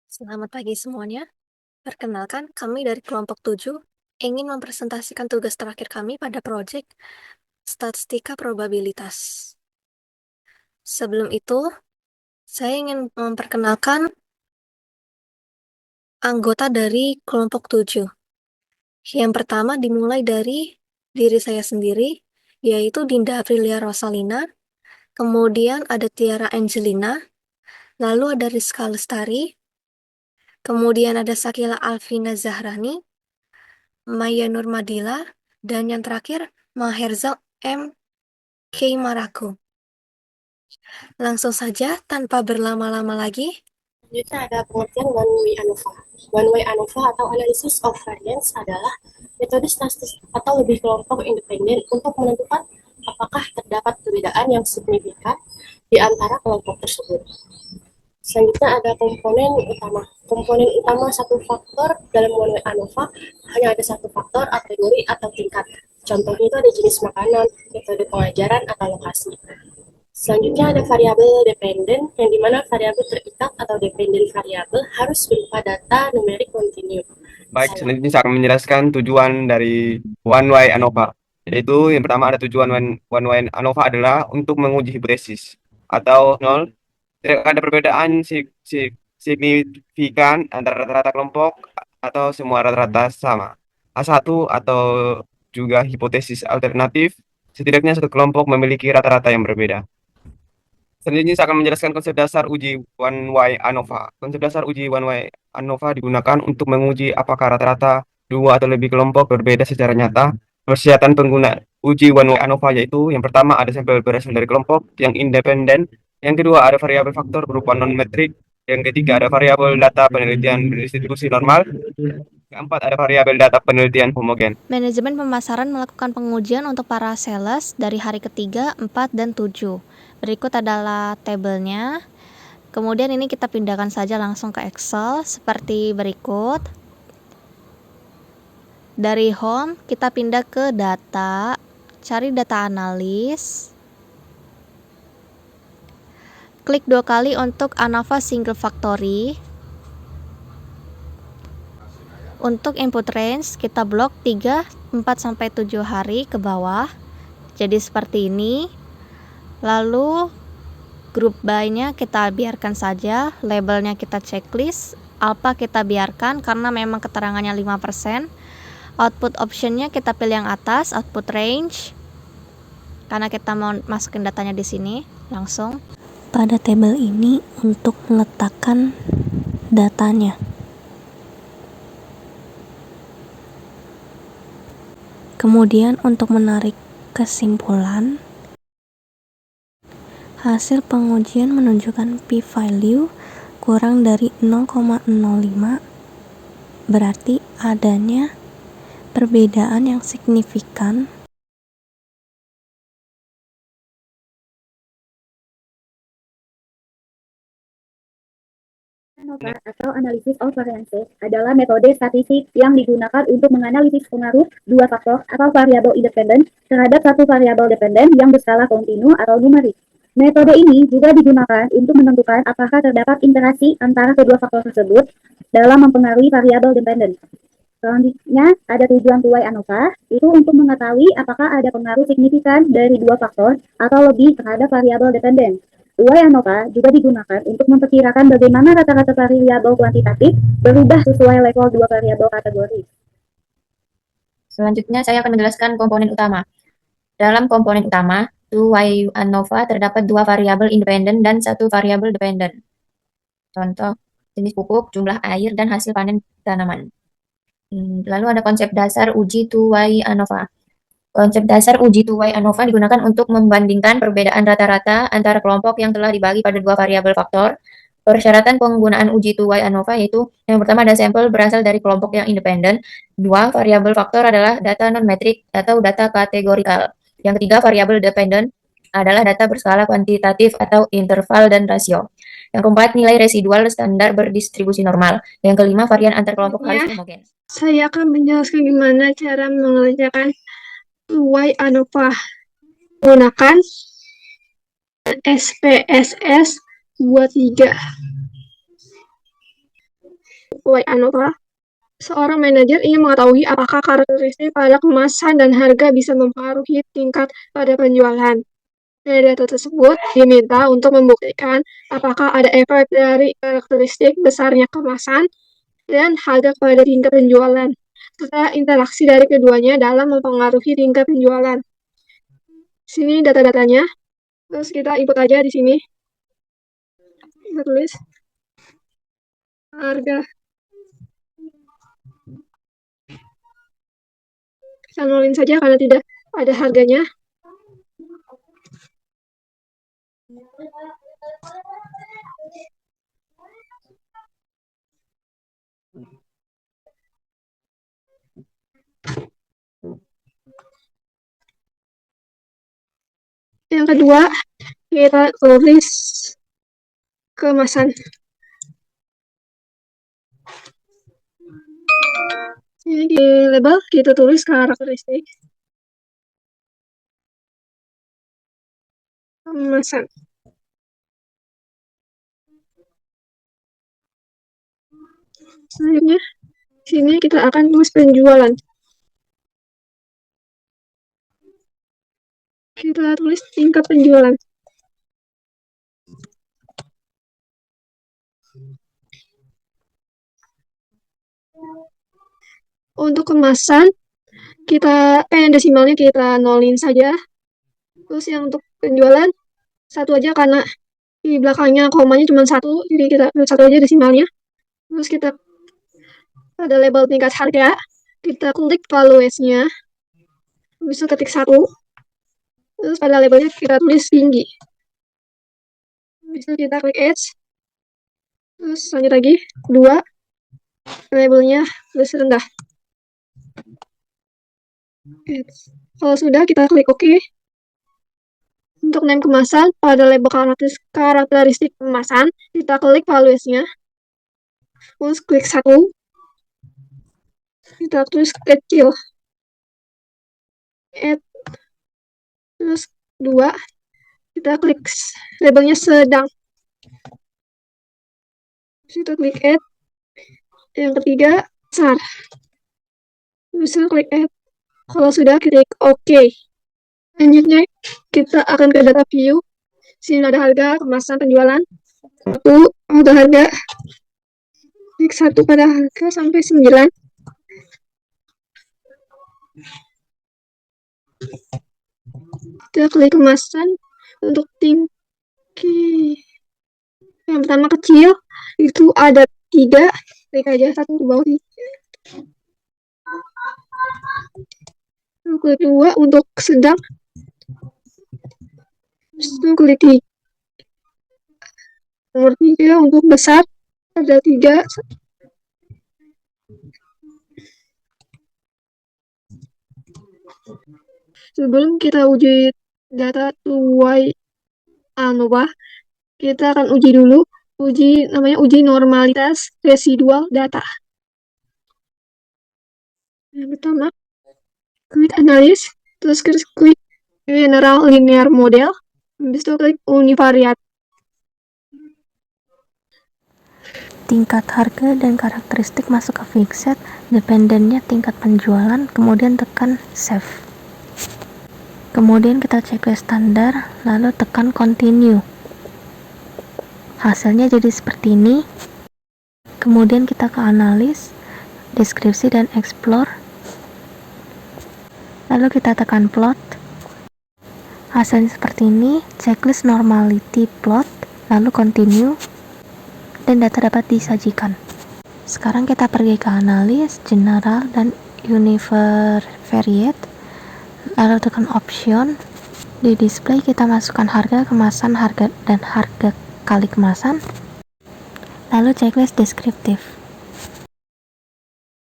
Selamat pagi semuanya. Perkenalkan, kami dari kelompok 7 ingin mempresentasikan tugas terakhir kami pada proyek statistika probabilitas. Sebelum itu, saya ingin memperkenalkan anggota dari kelompok 7. Yang pertama dimulai dari diri saya sendiri, yaitu Dinda Aprilia Rosalina, kemudian ada Tiara Angelina, lalu ada Rizka Lestari, kemudian ada Sakila Alvina Zahrani, Maya Nurmadila, dan yang terakhir Maherzal M. K. Maraku. Langsung saja, tanpa berlama-lama lagi, Selanjutnya ada pengertian one way ANOVA. One way ANOVA atau analysis of variance adalah metode statistik atau lebih kelompok independen untuk menentukan apakah terdapat perbedaan yang signifikan di antara kelompok tersebut. Selanjutnya ada komponen utama. Komponen utama satu faktor dalam one way ANOVA hanya ada satu faktor, kategori, atau tingkat. Contohnya itu ada jenis makanan, metode pengajaran, atau lokasi. Selanjutnya ada variabel dependen, yang dimana variabel terikat atau dependen variabel harus berupa data numerik kontinu. Baik, selanjutnya saya akan menjelaskan tujuan dari One Way ANOVA. Yaitu yang pertama ada tujuan One Way ANOVA adalah untuk menguji hipotesis atau nol. Tidak ada perbedaan signifikan antara rata-rata kelompok atau semua rata-rata sama. A1 atau juga hipotesis alternatif, setidaknya satu kelompok memiliki rata-rata yang berbeda. Selanjutnya saya akan menjelaskan konsep dasar uji One Way ANOVA. Konsep dasar uji One Way ANOVA digunakan untuk menguji apakah rata-rata dua atau lebih kelompok berbeda secara nyata. Persyaratan pengguna uji One Way ANOVA yaitu yang pertama ada sampel berasal dari kelompok yang independen, yang kedua ada variabel faktor berupa non-metrik, yang ketiga ada variabel data penelitian distribusi normal, keempat ada variabel data penelitian homogen. manajemen pemasaran melakukan pengujian untuk para sales dari hari ketiga, 4, dan 7. Berikut adalah tabelnya. Kemudian ini kita pindahkan saja langsung ke Excel seperti berikut. Dari home, kita pindah ke data, cari data analis. Klik 2 kali untuk ANOVA Single Factory. Untuk input range, kita blok 3, 4-7 hari ke bawah. Jadi seperti ini. Lalu grup by-nya kita biarkan saja, labelnya kita checklist, alpha kita biarkan karena memang keterangannya 5%. Output optionnya kita pilih yang atas, output range, karena kita mau masukin datanya di sini langsung. Pada tabel ini untuk meletakkan datanya. Kemudian untuk menarik kesimpulan, hasil pengujian menunjukkan p-value kurang dari 0,05, berarti adanya perbedaan yang signifikan ANOVA atau Analysis of Variances adalah metode statistik yang digunakan untuk menganalisis pengaruh dua faktor atau variabel independen terhadap satu variabel dependen yang berskala kontinu atau numerik. Metode ini juga digunakan untuk menentukan apakah terdapat interaksi antara kedua faktor tersebut dalam mempengaruhi variabel dependen. Selanjutnya, ada tujuan tuai ANOVA, itu untuk mengetahui apakah ada pengaruh signifikan dari dua faktor atau lebih terhadap variabel dependen. Tuai ANOVA juga digunakan untuk memperkirakan bagaimana rata-rata variabel kuantitatif berubah sesuai level dua variabel kategori. Selanjutnya saya akan menjelaskan komponen utama. Dalam komponen utama, tuai ANOVA terdapat dua variabel independen dan satu variabel dependen. Contoh, jenis pupuk, jumlah air, dan hasil panen tanaman. Lalu ada konsep dasar uji tuai ANOVA. Konsep dasar uji tuai ANOVA digunakan untuk membandingkan perbedaan rata-rata antara kelompok yang telah dibagi pada dua variabel faktor. Persyaratan penggunaan uji tuai ANOVA yaitu yang pertama ada sampel berasal dari kelompok yang independen. Dua, variabel faktor adalah data non-metrik atau data kategorikal. Yang ketiga, variabel dependen adalah data berskala kuantitatif atau interval dan rasio. Yang keempat, nilai residual standar berdistribusi normal. Yang kelima, varian antar kelompok harus homogen. Saya akan menjelaskan gimana cara mengerjakan tuai ANOVA menggunakan SPSS 23. Y ANOVA, seorang manajer ingin mengetahui apakah karakteristik pada kemasan dan harga bisa mempengaruhi tingkat pada penjualan. Dari data tersebut diminta untuk membuktikan apakah ada efek dari karakteristik besarnya kemasan dan harga pada tingkat penjualan, serta interaksi dari keduanya dalam mempengaruhi tingkat penjualan. Sini data-datanya, terus kita input aja di sini. Kita tulis harga. Kita nolin saja karena tidak ada harganya. Yang kedua, kita tulis kemasan. Ini di label kita tulis karakteristik kemasan. Selanjutnya, sini kita akan tulis penjualan. Kita tulis tingkat penjualan. Untuk kemasan, kita desimalnya kita nolin saja. Terus yang untuk penjualan, satu aja karena di belakangnya komanya cuma satu, jadi kita tulis satu aja desimalnya. Terus kita pada label tingkat harga, kita klik values-nya, bisa ketik 1. Terus pada labelnya kita tulis tinggi. Bisa kita klik Edge. Terus lanjut lagi, 2. Labelnya tulis rendah. Kalau sudah, kita klik OK. Untuk name kemasan, pada label karakteristik kemasan, kita klik values-nya. Terus klik 1. Kita tulis kecil. Add. Terus 2. Kita klik labelnya sedang. Kita klik Add. Yang ketiga, besar. Bisa klik Add. Kalau sudah, klik OK. Selanjutnya, kita akan ke data view. Sini ada harga, kemasan, penjualan. 1, ada harga. Klik 1 pada harga sampai 9. Kita klik kemasan untuk tinggi. Yang pertama kecil, itu ada 3. Klik aja 1 di bawah 3. Yang kedua untuk sedang, klik 3. Nomor 3 untuk besar, ada 3. Sebelum kita uji data Y ANOVA, kita akan uji dulu namanya uji normalitas residual data. Yang pertama, klik analis, terus klik general linear model, habis itu klik univariate. Tingkat harga dan karakteristik masuk ke fixed, dependennya tingkat penjualan, kemudian tekan save. Kemudian kita checklist standar, lalu tekan continue. Hasilnya jadi seperti ini. Kemudian kita ke analis, deskripsi dan explore. Lalu kita tekan plot. Hasilnya seperti ini, checklist normality plot, lalu continue, dan data dapat disajikan. Sekarang kita pergi ke analis, general, dan univariate. Lalu tekan option. Di display kita masukkan harga, kemasan, harga, dan harga kali kemasan. Lalu checklist deskriptif.